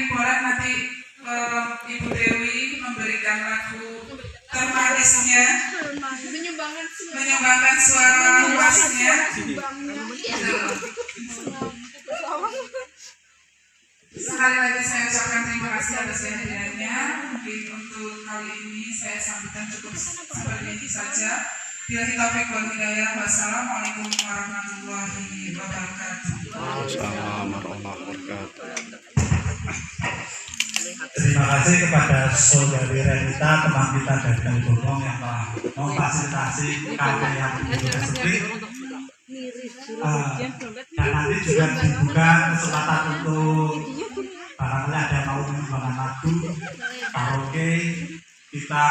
mungkin boleh nanti Ibu Dewi memberikan lagu termanisnya, menyumbangkan suara puasnya. Sekali lagi saya ucapkan terima kasih atas kehadirannya. Mungkin untuk kali ini saya sampaikan cukup seperti ini saja. Bila taufiq wal hidayah. Wassalamualaikum warahmatullahi wabarakatuh. Assalamualaikum warahmatullahi wabarakatuh. Terima kasih kepada saudari Renita, teman kita dari Kalibogong yang telah memfasilitasi kafe yang begitu sepi. Dan nanti juga dibuka kesempatan untuk barangkali ada mau menyumbangkan lagu, karaoke, kita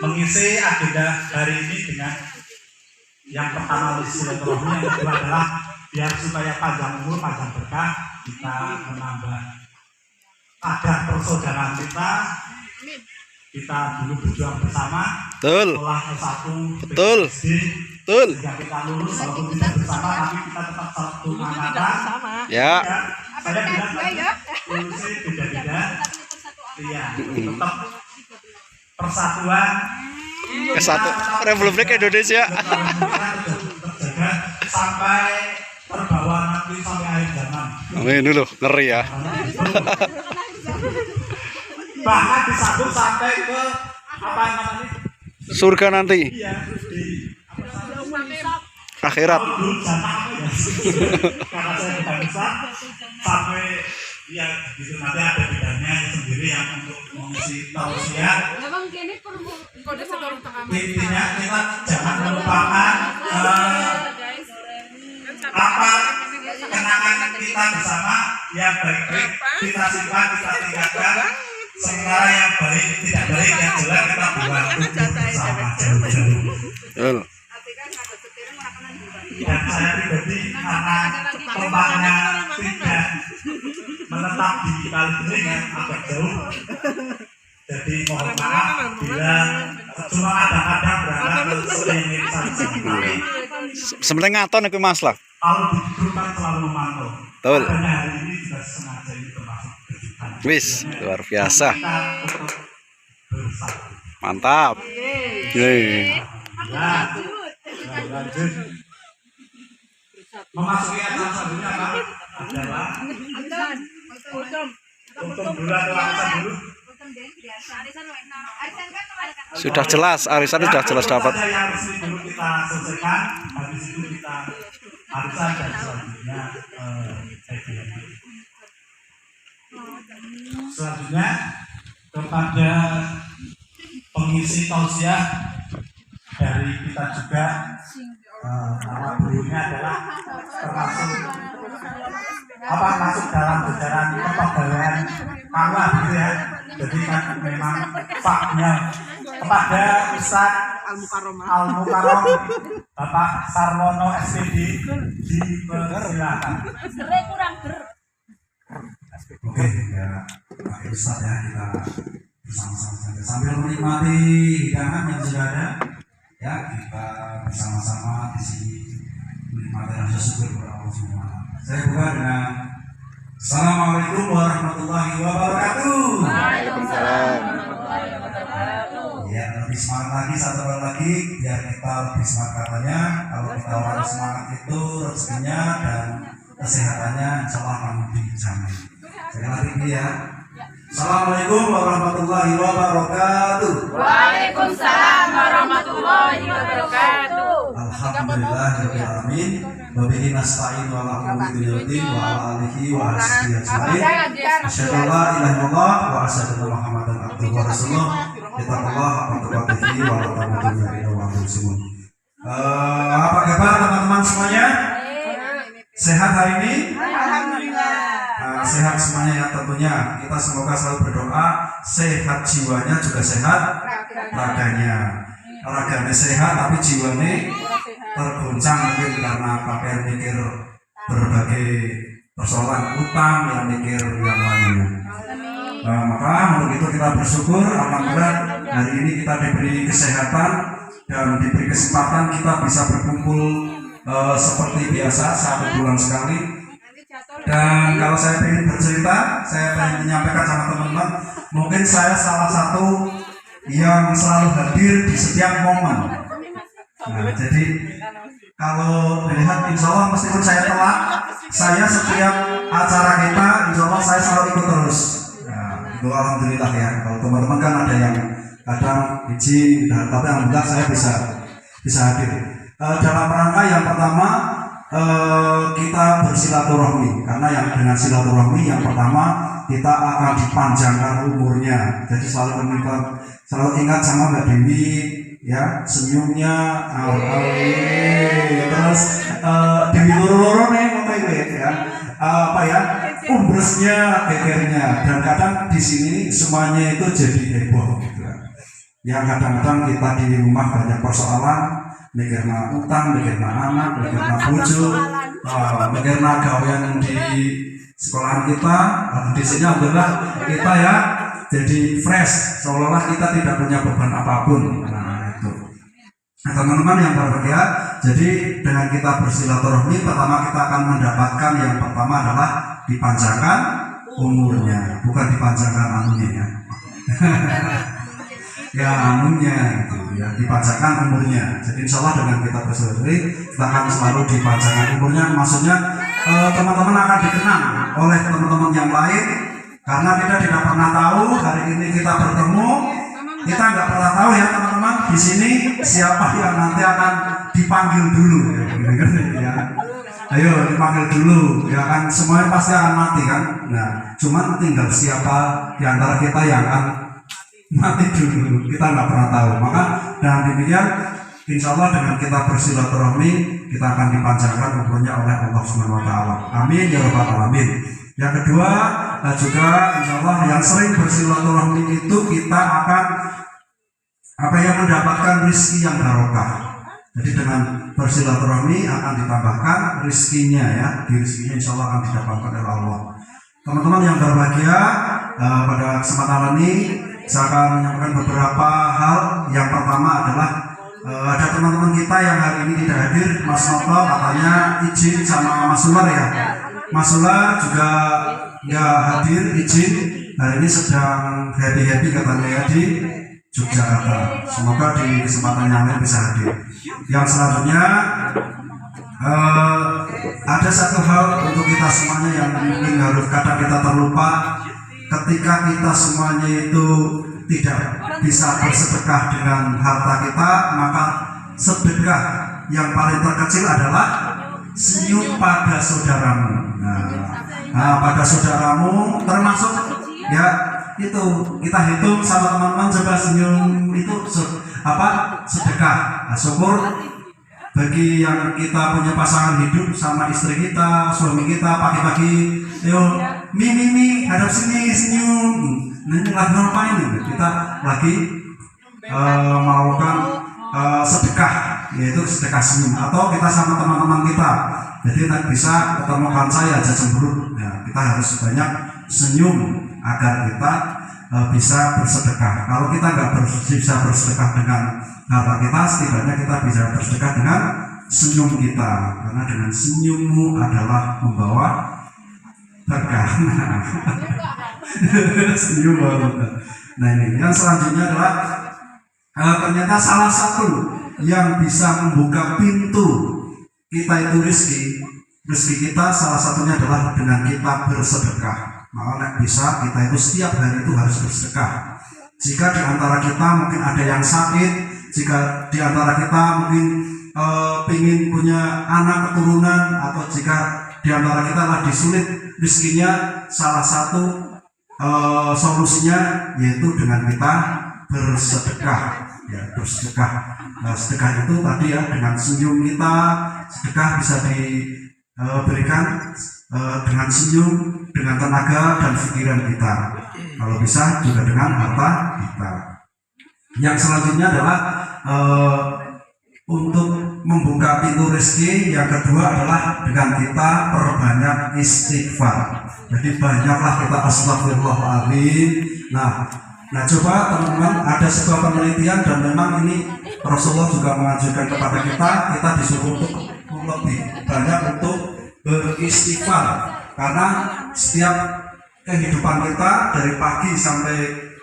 mengisi agenda hari ini dengan yang pertama silaturahmi, yang kedua adalah biar supaya panjang umur, panjang berkah, kita menambah ada persaudaraan kita dulu berjuang bersama. Betul. Sekolah S1, Betul. PSD, Betul. sehingga kita lulus walaupun tidak bersama, tapi kita tetap satu angkatan. Ya. Saya bilang lulusnya beda-beda. Iya, tetap persatuan. Kesatu Republik Indonesia. Terjaga sampai terbawa nanti sampai akhir zaman. Amin dulu, ngeri ya. Bahkan disambung sampai ke apa namanya? Surga nanti. Iya, di Akhirat. Karena saya tidak bisa sampai ya gitu, nanti ada bidangnya sendiri yang untuk mengisi tausiah. Intinya kita jangan melupakan apa kenangan kita bersama yang baik-baik kita simpan, kita tinggalkan. Sementara yang baik tidak baik yang jelek kita buat bersama jauh-jauh. Betul. Dan saya pribadi karena tempatnya tidak menetap di Kalibening yang agak jauh, jadi mohon maaf bila cuma kadang-kadang berangkat ke sini tapi Sebenarnya ngaton itu Mas lah. kalau di grup kan selalu memantau. Betul. Karena hari ini juga sengaja ini termasuk kejutan. Wis, luar biasa. Kita tetap bersatu. Mantap. Yeay. Ya, lanjut. Memasuki acara selanjutnya apa? Adalah untuk bulan puasa dulu. Sudah jelas, arisan sudah jelas dapat. Yang resmi dulu kita selesaikan, habis itu kita arisan dan selanjutnya selanjutnya kepada pengisi tausiah dari kita juga. Nama beliaunya adalah termasuk apa masuk dalam jajaran kepegawaian Allah gitu ya. Jadi kan memang faknya kepada Ustaz Al-Mukarrom Bapak Sarwono SPD dipersilakan. Oke ya Pak Ustaz ya, kita bersama-sama saja sambil menikmati hidangan yang sudah ada. Ya, kita bersama-sama di sini menikmati rasa syukur kepada Allah Subhanahu. Saya buka dengan Assalamualaikum warahmatullahi wabarakatuh. Waalaikumsalam. Ya, lebih semangat lagi, satu kali lagi biar kita lebih semangat katanya. Kalau kita orang semangat itu rezekinya dan kesehatannya insya Allah akan dijamin. Sekali lagi ya. Assalamualaikum warahmatullahi wabarakatuh. Waalaikumsalam warahmatullahi wabarakatuh. Alhamdulillahirabbil alamin. Wa bihi nasta'in wa ala umuri dunyati wa ala alihi wa ashabihi ajmain. Asyhadu an la ilaha illallah wa asyhadu anna Muhammadan abduhu wa rasuluh. Ittaqullah haqqa tuqatih wa la tamutunna illa wa antum muslimun. Apa kabar teman-teman semuanya? Sehat hari ini? Alhamdulillah. Sehat semuanya ya tentunya. Kita semoga selalu berdoa sehat jiwanya juga sehat raganya. Raganya sehat tapi jiwanya tergoncang mungkin karena pakai mikir berbagai persoalan utang yang mikir yang lainnya. Maka untuk itu kita bersyukur alhamdulillah hari ini kita diberi kesehatan dan diberi kesempatan kita bisa berkumpul seperti biasa 1 bulan sekali. Dan kalau saya ingin bercerita, saya ingin menyampaikan sama teman-teman, mungkin saya salah satu yang selalu hadir di setiap momen. Nah, jadi kalau dilihat, insya Allah meskipun saya telat, saya setiap acara kita, insya Allah saya selalu ikut terus. Nah, itu alhamdulillah ya. Kalau teman-teman kan ada yang kadang izin, tapi alhamdulillah saya bisa hadir. Dalam rangka yang pertama, kita bersilaturahmi, karena yang dengan silaturahmi yang pertama kita akan dipanjangkan umurnya. Jadi selalu ingat sama Mbak Dewi ya, senyumnya terus Dewi loro-loro ya, apa ya, umbresnya, gegernya, dan kadang di sini semuanya itu jadi heboh gitu ya. Yang kadang-kadang kita di rumah banyak persoalan, mikirna utang, mikirna anak, mikirna bojo, mikirna gawean di sekolahan kita. Di sini alhamdulillah kita ya jadi fresh, seolah-olah kita tidak punya beban apapun. Nah itu. Nah, teman-teman yang berbahagia, jadi dengan kita bersilaturahmi, pertama kita akan mendapatkan yang pertama adalah dipanjangkan umurnya, bukan dipanjangkan anunya ya. Ya anunya gitu ya, dipanjangkan umurnya. Jadi insya Allah dengan kita bersilaturahmi kita akan selalu dipanjangkan umurnya. Maksudnya teman-teman akan dikenang oleh teman-teman yang lain, karena kita tidak pernah tahu hari ini kita bertemu. Kita nggak pernah tahu ya teman-teman di sini siapa yang nanti akan dipanggil dulu ya. Ayo dipanggil dulu ya kan, semuanya pasti akan mati kan. Nah cuman tinggal siapa di antara kita yang akan mati dulu, kita nggak pernah tahu. Maka dengan demikian insya Allah dengan kita bersilaturahmi kita akan dipanjangkan umurnya oleh Allah Subhanahu Wa Taala. Amin ya rabbal alamin. Yang kedua juga insya Allah yang sering bersilaturahmi itu kita akan mendapatkan rezeki yang barokah. Jadi dengan bersilaturahmi akan ditambahkan rezekinya ya, di rezekinya insya Allah akan didapatkan oleh Allah. Teman-teman yang berbahagia, pada kesempatan ini saya akan menyampaikan beberapa hal. Yang pertama adalah ada teman-teman kita yang hari ini tidak hadir. Mas Noto katanya izin sama Mas Sular ya. Mas Sular juga nggak hadir, izin. Hari ini sedang happy katanya ya di Yogyakarta. Semoga di kesempatan yang lain bisa hadir. Yang selanjutnya ada satu hal untuk kita semuanya yang mungkin harus kadang kita terlupa. Ketika kita semuanya itu tidak bisa bersedekah dengan harta kita, maka sedekah yang paling terkecil adalah senyum pada saudaramu. Nah, pada saudaramu termasuk ya itu kita hitung sama teman-teman, coba senyum itu sedekah. Nah, syukur bagi yang kita punya pasangan hidup sama istri kita, suami kita, pagi-pagi yo mimi hadap sini senyum. Nah, ini lagi ngapain ini? Kita lagi melakukan sedekah, yaitu sedekah senyum. Atau kita sama teman-teman kita, jadi tak bisa ketemukan saya aja cemberut ya, kita harus banyak senyum agar kita bisa bersedekah. Kalau kita nggak bisa bersedekah dengan harta kita, setidaknya kita bisa bersedekah dengan senyum kita, karena dengan senyummu adalah membawa berkah. Senyum berkah. Nah ini yang selanjutnya adalah ternyata salah satu yang bisa membuka pintu kita itu rezeki kita, salah satunya adalah dengan kita bersedekah. Maka bisa kita itu setiap hari itu harus bersedekah. Jika di antara kita mungkin ada yang sakit, jika di antara kita mungkin ingin punya anak keturunan, atau jika di antara kita lagi sulit rezekinya, salah satu solusinya yaitu dengan kita bersedekah ya, bersedekah. Nah, sedekah itu tadi ya, dengan senyum kita, sedekah bisa diberikan dengan senyum, dengan tenaga dan pikiran kita. Kalau bisa juga dengan harta kita. Yang selanjutnya adalah untuk membuka pintu rezeki. Yang kedua adalah dengan kita perbanyak istighfar. Jadi banyaklah kita astagfirullahaladzim. Nah coba teman-teman, ada sebuah penelitian dan memang ini Rasulullah juga mengajukan kepada kita disuruh untuk lebih banyak untuk beristighfar. Karena setiap kehidupan kita dari pagi sampai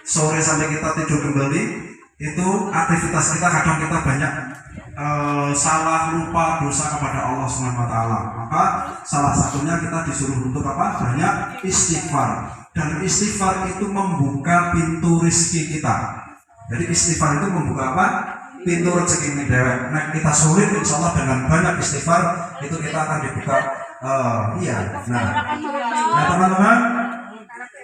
sore sampai kita tidur kembali itu aktivitas kita kadang kita banyak salah, lupa, dosa kepada Allah Subhanahu wa taala. Maka salah satunya kita disuruh untuk apa? Banyak istighfar. Dan istighfar itu membuka pintu rezeki kita. Jadi istighfar itu membuka apa? Pintu rezeki ini dewek. Nah, kita sulit insya Allah dengan banyak istighfar itu kita akan dibuka. Nah teman-teman,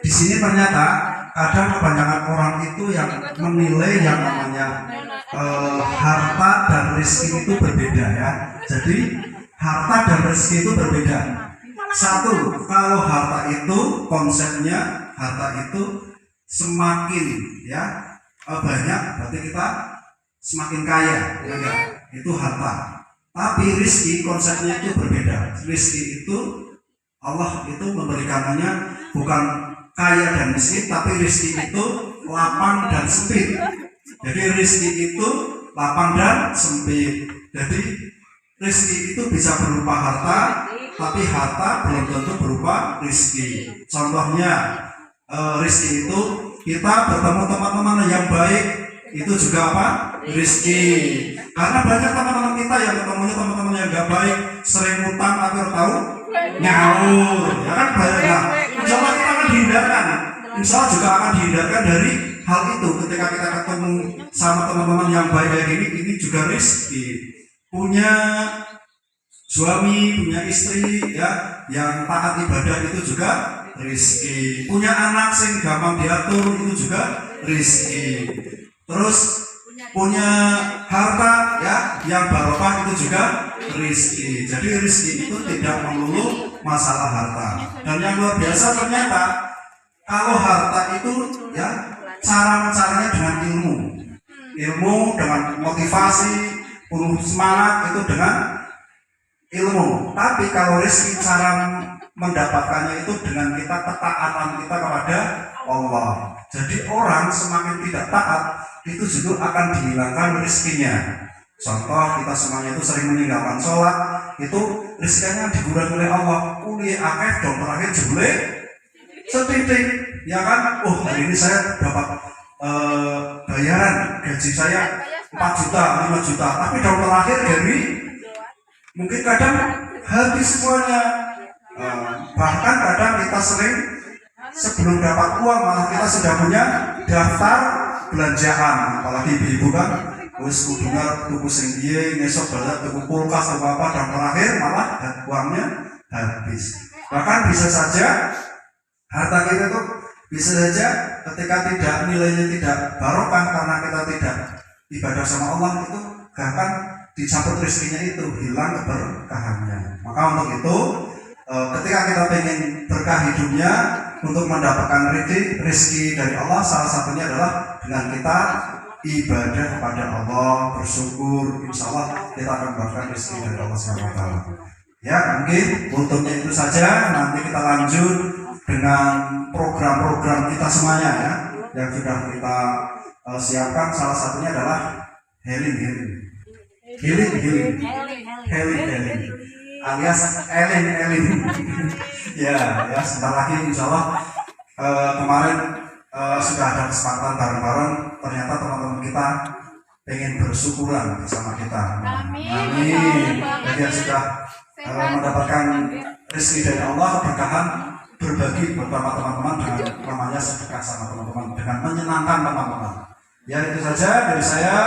di sini ternyata kadang kebanyakan orang itu yang menilai yang namanya harta dan rezeki itu berbeda ya. Jadi harta dan rezeki itu berbeda. Satu, kalau harta itu konsepnya harta itu semakin ya banyak berarti kita semakin kaya ya, itu harta. Tapi rezeki konsepnya itu berbeda. Rezeki itu Allah itu memberikannya bukan kaya dan miskin, tapi rezeki itu lapang dan sempit. Jadi rezeki itu lapang dan sempit. Jadi rezeki itu bisa berupa harta, tapi harta belum tentu berupa rezeki. Contohnya rezeki itu kita bertemu teman-teman yang baik, itu juga apa? Rezeki. Karena banyak teman-teman kita yang ketemunya teman-teman yang gak baik, sering utang tapi tahu nyaur, ya kan banyak. Nah, insya Allah kita akan dihindarkan. Insya Allah juga akan dihindarkan dari hal itu. Ketika kita ketemu sama teman-teman yang baik kayak gini, ini juga rezeki. Punya suami, punya istri ya yang taat ibadah itu juga rezeki. Punya anak sing gampang diatur itu juga rezeki. Terus punya harta ya yang barokah itu juga rezeki. Jadi rezeki itu tidak melulu masalah harta. Dan yang luar biasa ternyata kalau harta itu ya caranya dengan ilmu dengan motivasi, penuh semangat itu dengan ilmu. Tapi kalau rezeki cara mendapatkannya itu dengan kita ketaatan kita kepada Allah. Jadi orang semakin tidak taat itu justru akan dihilangkan rezekinya. Contoh kita semuanya itu sering meninggalkan sholat, itu rezekinya dikurangi oleh Allah. Kuliah akeh dong terakhir jule setitik, ya kan? Oh hari ini saya dapat bayaran gaji saya 4 juta, 5 juta, tapi dong terakhir dari mungkin kadang habis semuanya. Bahkan kadang kita sering sebelum dapat uang malah kita sudah punya daftar belanjaan, apalagi ibu-ibu kan wis kudunya tuku sing piye, ngesok balik tuku kulkas atau apa, dan terakhir malah uangnya habis. Bahkan bisa saja harta kita tuh bisa saja ketika tidak nilainya tidak barokah karena kita tidak ibadah sama Allah itu bahkan dicabut rezekinya itu, hilang keberkahannya. Maka untuk itu ketika kita pengen berkah hidupnya untuk mendapatkan rezeki dari Allah, salah satunya adalah dengan kita ibadah kepada Allah, bersyukur, insya Allah kita akan mendapatkan rezeki dari Allah SWT. Ya mungkin untuknya itu saja. Nanti kita lanjut dengan program-program kita semuanya ya yang sudah kita siapkan. Salah satunya adalah healing alias Elin. ya sebentar lagi insya Allah. Kemarin sudah ada kesempatan bareng-bareng, ternyata teman-teman kita pengen bersyukuran bersama kita. Amin. Jadi yang sudah mendapatkan rezeki dari Allah, keberkahan, berbagi bersama teman-teman dengan namanya sedekah sama teman-teman, dengan menyenangkan teman-teman. Ya itu saja dari saya.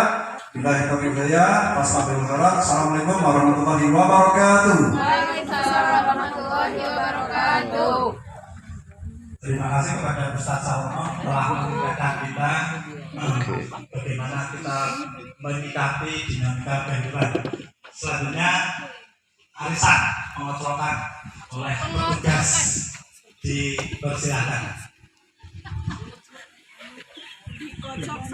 Billahi taufiq wal hidayah. Wassalamualaikum warahmatullahi wabarakatuh. Waalaikumsalam warahmatullahi wabarakatuh. Terima kasih kepada Ustaz Salmo telah mengingatkan kita bagaimana kita menyikapi dinamika kehidupan. Selanjutnya arisan mengocokkan oleh petugas dipersilakan.